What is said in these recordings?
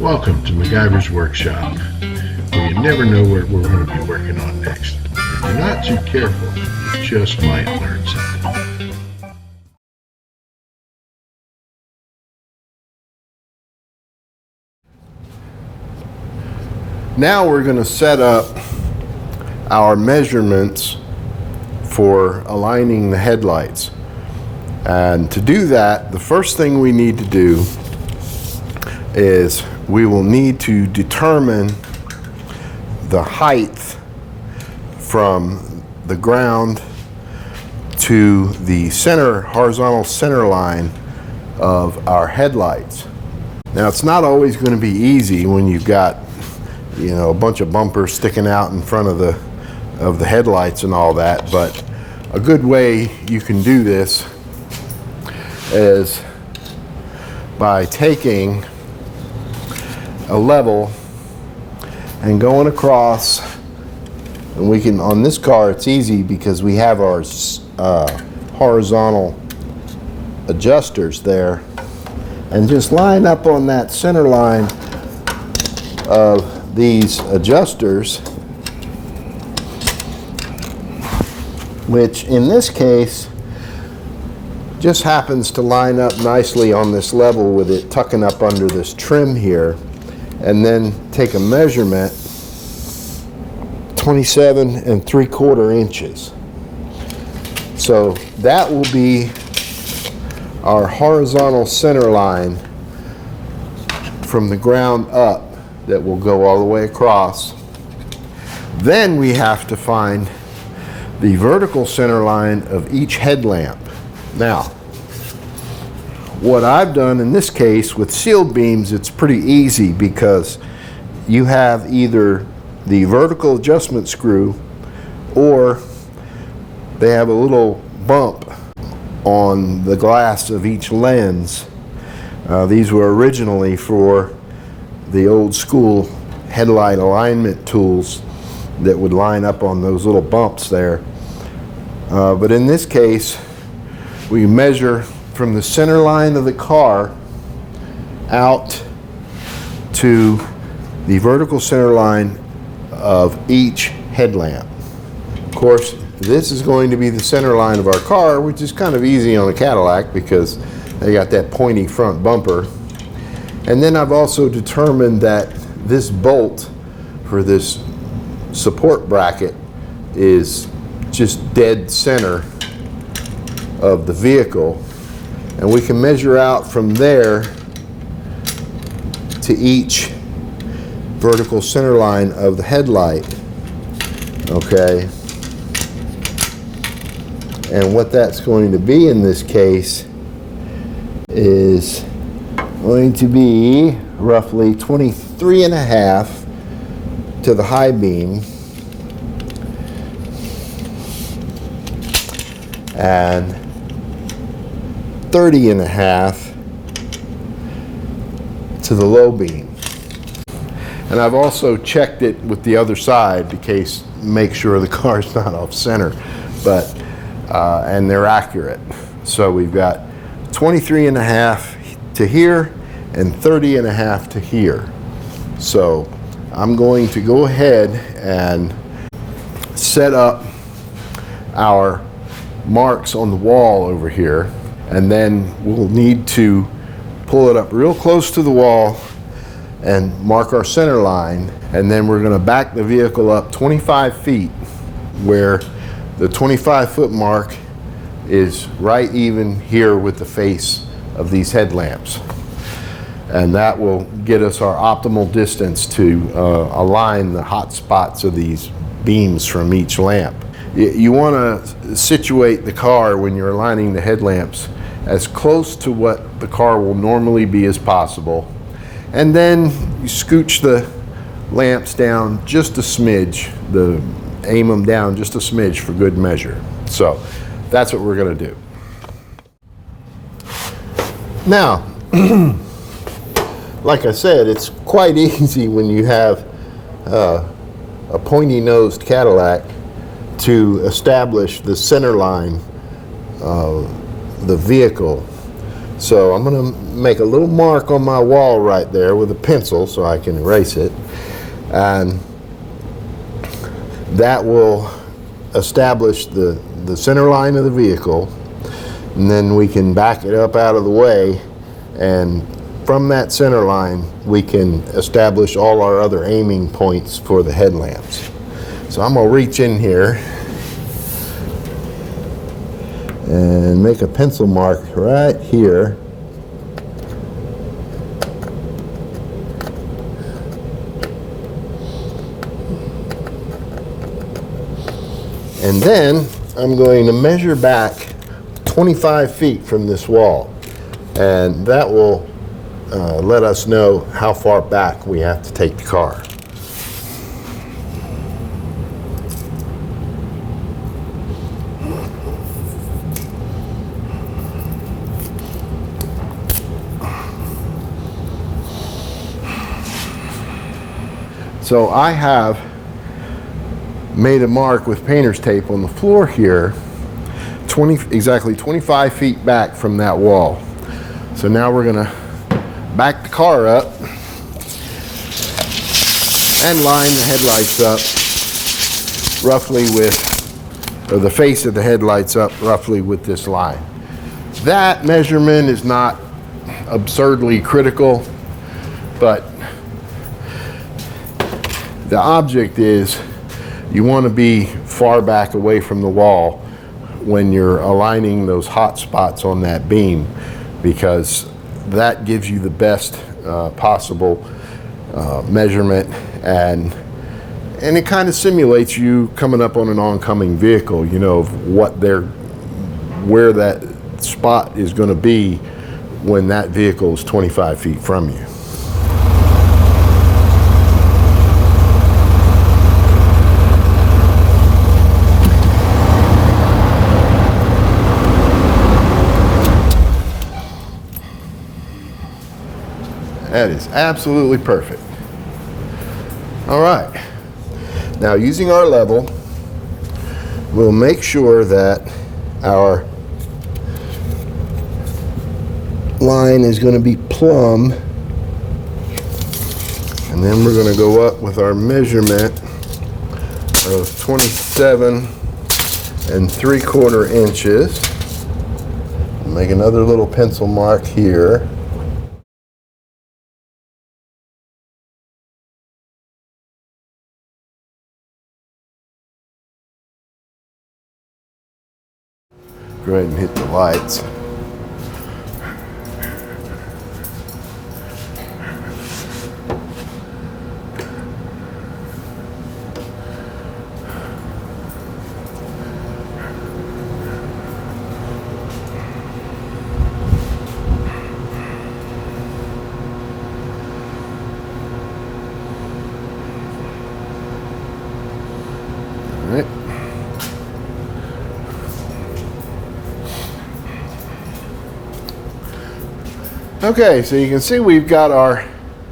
Welcome to MacGyver's Workshop, where you never know what we're going to be working on next. If you're not too careful, you just might learn something. Now we're going to set up our measurements for aligning the headlights. And to do that, the first thing we need to do is we will need to determine the height from the ground to the horizontal center line of our headlights. Now, it's not always going to be easy when you've got, a bunch of bumpers sticking out in front of the headlights and all that, but a good way you can do this is by taking a level and going across, and we can, on this car it's easy because we have our horizontal adjusters there, and just line up on that center line of these adjusters, which in this case just happens to line up nicely on this level with it tucking up under this trim here, and then take a measurement 27 3/4 inches. So that will be our horizontal center line from the ground up that will go all the way across. Then we have to find the vertical center line of each headlamp. Now, what I've done in this case with sealed beams, it's pretty easy because you have either the vertical adjustment screw or they have a little bump on the glass of each lens. These were originally for the old school headlight alignment tools that would line up on those little bumps there. But in this case, we measure from the center line of the car out to the vertical center line of each headlamp. Of course, this is going to be the center line of our car, which is kind of easy on a Cadillac because they got that pointy front bumper. And then I've also determined that this bolt for this support bracket is just dead center of the vehicle, and we can measure out from there to each vertical center line of the headlight. Okay, and what that's going to be in this case is going to be roughly 23.5 to the high beam and 30.5 to the low beam. And I've also checked it with the other side in case, make sure the car's not off center, but and they're accurate. So we've got 23.5 to here and 30.5 to here. So I'm going to go ahead and set up our marks on the wall over here, and then we'll need to pull it up real close to the wall and mark our center line, and then we're going to back the vehicle up 25 feet where the 25-foot mark is right even here with the face of these headlamps, and that will get us our optimal distance to align the hot spots of these beams from each lamp. You want to situate the car when you're aligning the headlamps as close to what the car will normally be as possible, and then you scooch the lamps down just a smidge, aim them down just a smidge for good measure. So that's what we're going to do. Now, like I said, it's quite easy when you have a pointy-nosed Cadillac to establish the center line of the vehicle. So I'm going to make a little mark on my wall right there with a pencil so I can erase it. And that will establish the center line of the vehicle. And then we can back it up out of the way, and from that center line we can establish all our other aiming points for the headlamps. So I'm going to reach in here and make a pencil mark right here. And then I'm going to measure back 25 feet from this wall, and that will let us know how far back we have to take the car. So I have made a mark with painter's tape on the floor here, exactly 25 feet back from that wall. So now we're going to back the car up and line the headlights up roughly with, or the face of the headlights up roughly with this line. That measurement is not absurdly critical, but the object is you want to be far back away from the wall when you're aligning those hot spots on that beam, because that gives you the best possible measurement, and it kind of simulates you coming up on an oncoming vehicle, you know, of where that spot is going to be when that vehicle is 25 feet from you. That is absolutely perfect. All right. Now, using our level, we'll make sure that our line is going to be plumb, and then we're going to go up with our measurement of 27 3/4 inches. Make another little pencil mark here. Go ahead and hit the lights. All right. Okay, so you can see we've got our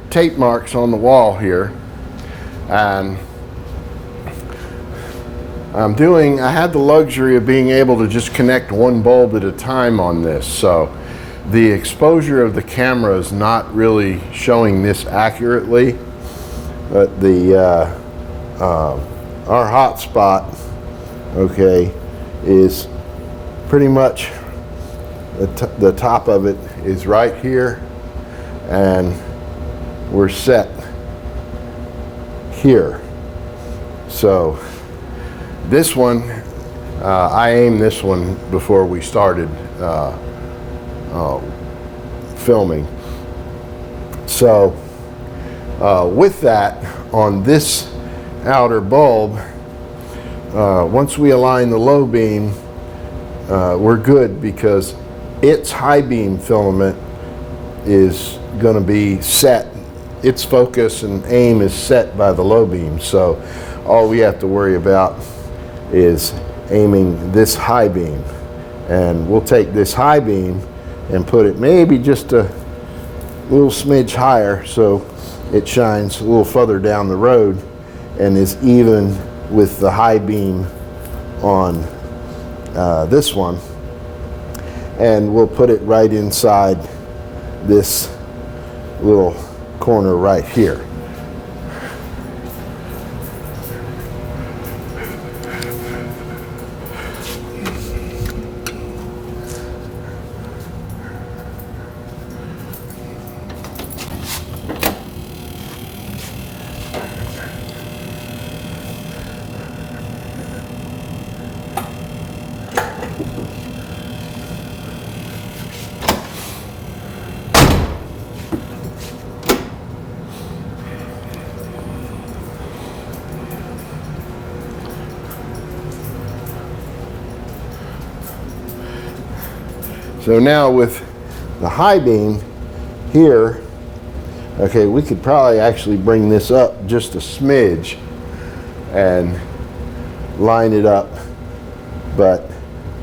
tape marks on the wall here, and I had the luxury of being able to just connect one bulb at a time on this, so the exposure of the camera is not really showing this accurately, but our hot spot, okay, is pretty much the top of it is right here, and we're set here. So this one, I aimed this one before we started filming. So with that, on this outer bulb, once we align the low beam, we're good, because its high beam filament is going to be set. Its focus and aim is set by the low beam. So all we have to worry about is aiming this high beam. And we'll take this high beam and put it maybe just a little smidge higher, so it shines a little further down the road and is even with the high beam on this one. and we'll put it right inside this little corner right here. So now with the high beam here, okay, we could probably actually bring this up just a smidge and line it up, but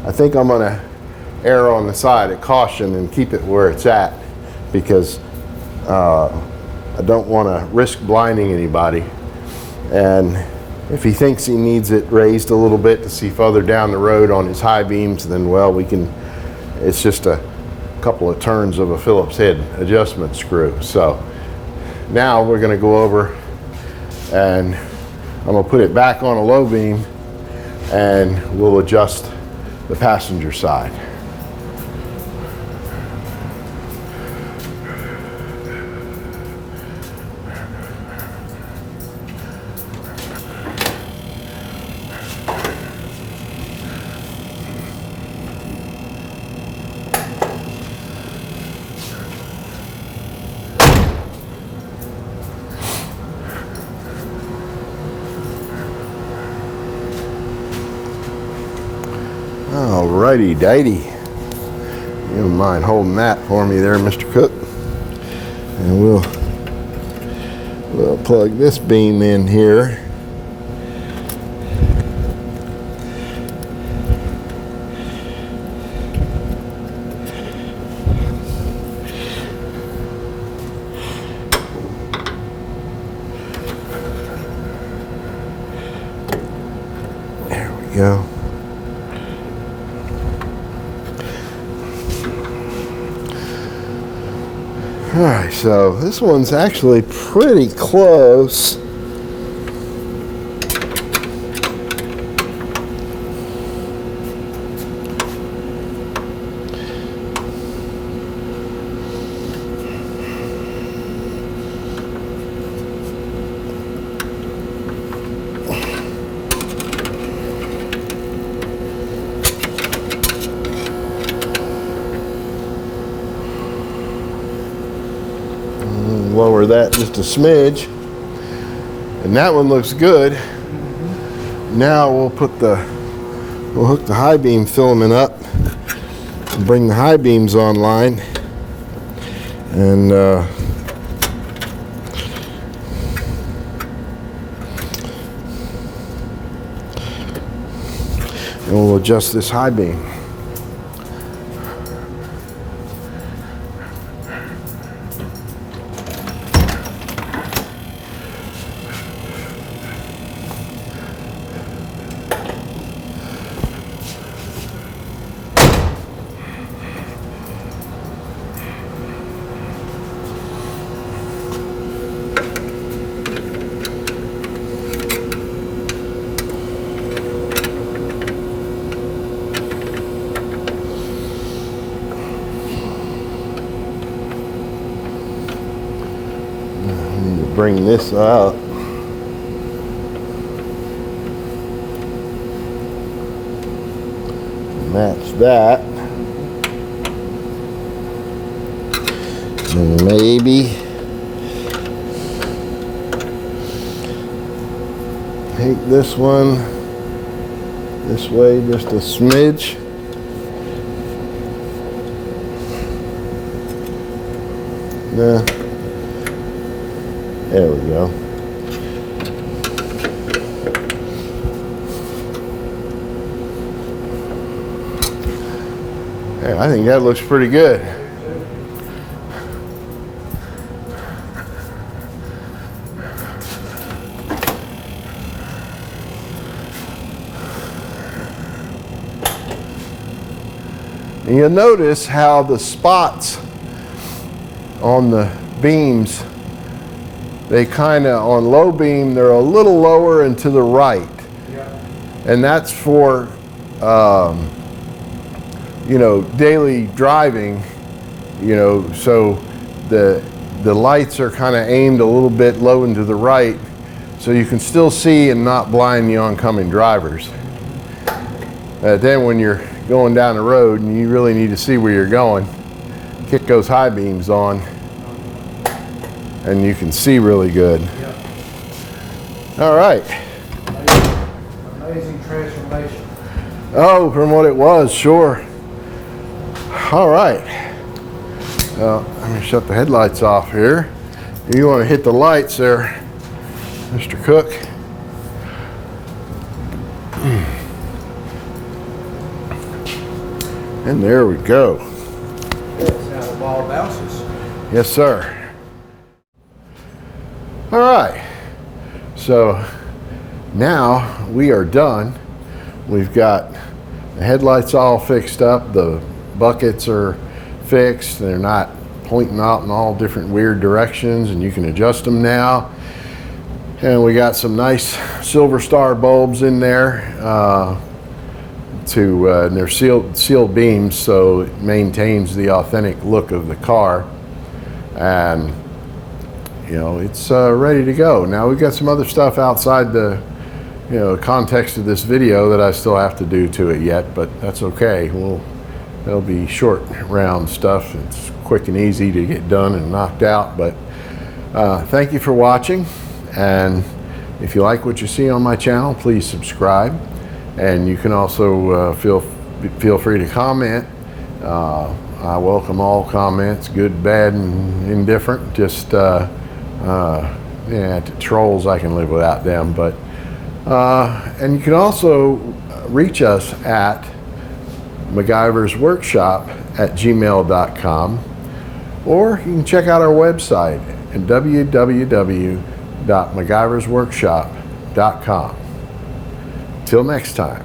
I think I'm gonna err on the side of caution and keep it where it's at, because I don't want to risk blinding anybody. And if he thinks he needs it raised a little bit to see further down the road on his high beams, then well, we can, it's just a couple of turns of a Phillips head adjustment screw. So now we're going to go over and I'm going to put it back on a low beam and we'll adjust the passenger side. Alrighty, dighty. You don't mind holding that for me there, Mr. Cook? And we'll plug this beam in here. There we go. All right, so this one's actually pretty close. Lower that just a smidge, and that one looks good. Now we'll hook the high beam filament up and bring the high beams online, and we'll adjust this high beam. Bring this out. Match that. And maybe take this one this way just a smidge. Nah. There we go. Yeah, I think that looks pretty good. And you'll notice how the spots on the beams, they kind of, on low beam, they're a little lower and to the right. And that's for, you know, daily driving, you know, so the lights are kind of aimed a little bit low and to the right, so you can still see and not blind the oncoming drivers. Then when you're going down the road and you really need to see where you're going, kick those high beams on and you can see really good. All right. Amazing transformation. Oh, from what it was, sure. All right. Let me shut the headlights off here. You want to hit the lights there, Mr. Cook. And there we go. That's how the ball bounces. Yes, sir. All right. So now we are done. We've got the headlights all fixed up. The buckets are fixed. They're not pointing out in all different weird directions, and you can adjust them now. And we got some nice Silver Star bulbs in there. And they're sealed beams, so it maintains the authentic look of the car. And you know, it's ready to go. Now we've got some other stuff outside the, you know, context of this video that I still have to do to it yet, but that's okay. There'll be short round stuff. It's quick and easy to get done and knocked out. But thank you for watching, and if you like what you see on my channel, please subscribe. And you can also feel free to comment. I welcome all comments, good, bad, and indifferent. Just yeah, to trolls, I can live without them. But and you can also reach us at MacGyversWorkshop@gmail.com, or you can check out our website at www.MacGyversWorkshop.com. Till next time.